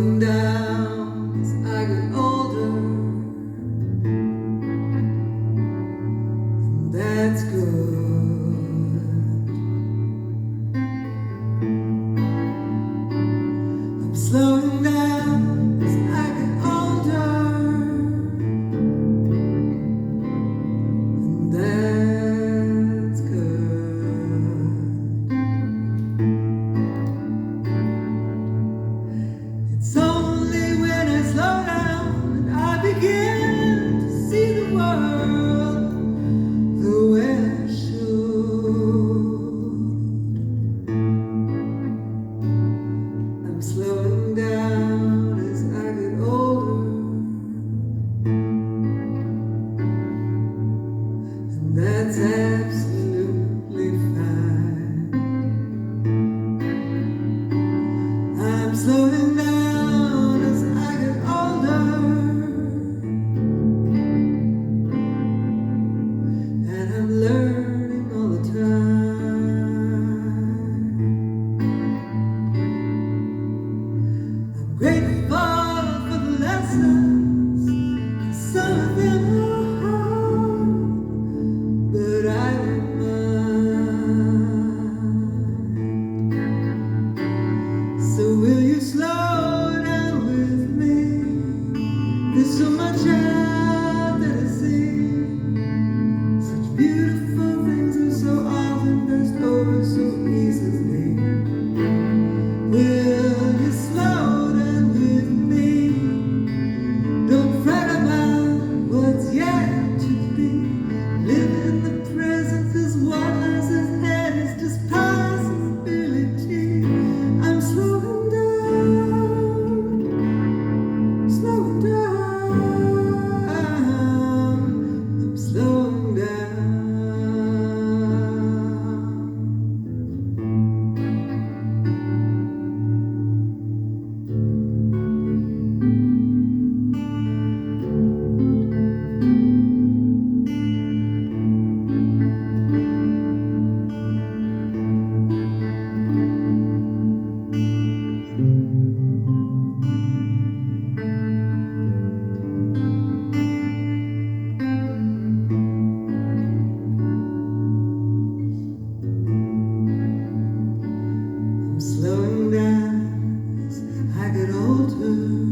slowing down as I get older, and that's good. I'm slowing down as I get older, and that's good. It's only when I slow down that I begin to see the world the way I should. I'm slowing down as I get older, and that's absolutely fine. I'm slowing down as I get older, and I'm learning all the time. I'm grateful for the lessons, some of them are hard, but I don't mind. So will you slow down with me? There's so much out there to see. Such beautiful things are so often passed over so easily. Will you slow down with me? Don't fret about what's yet to be. Live in the present, 'cause what lies ahead is just possibility. I'm slowing down, slowing down. I'm slowing down. I'm slowing down as I get older.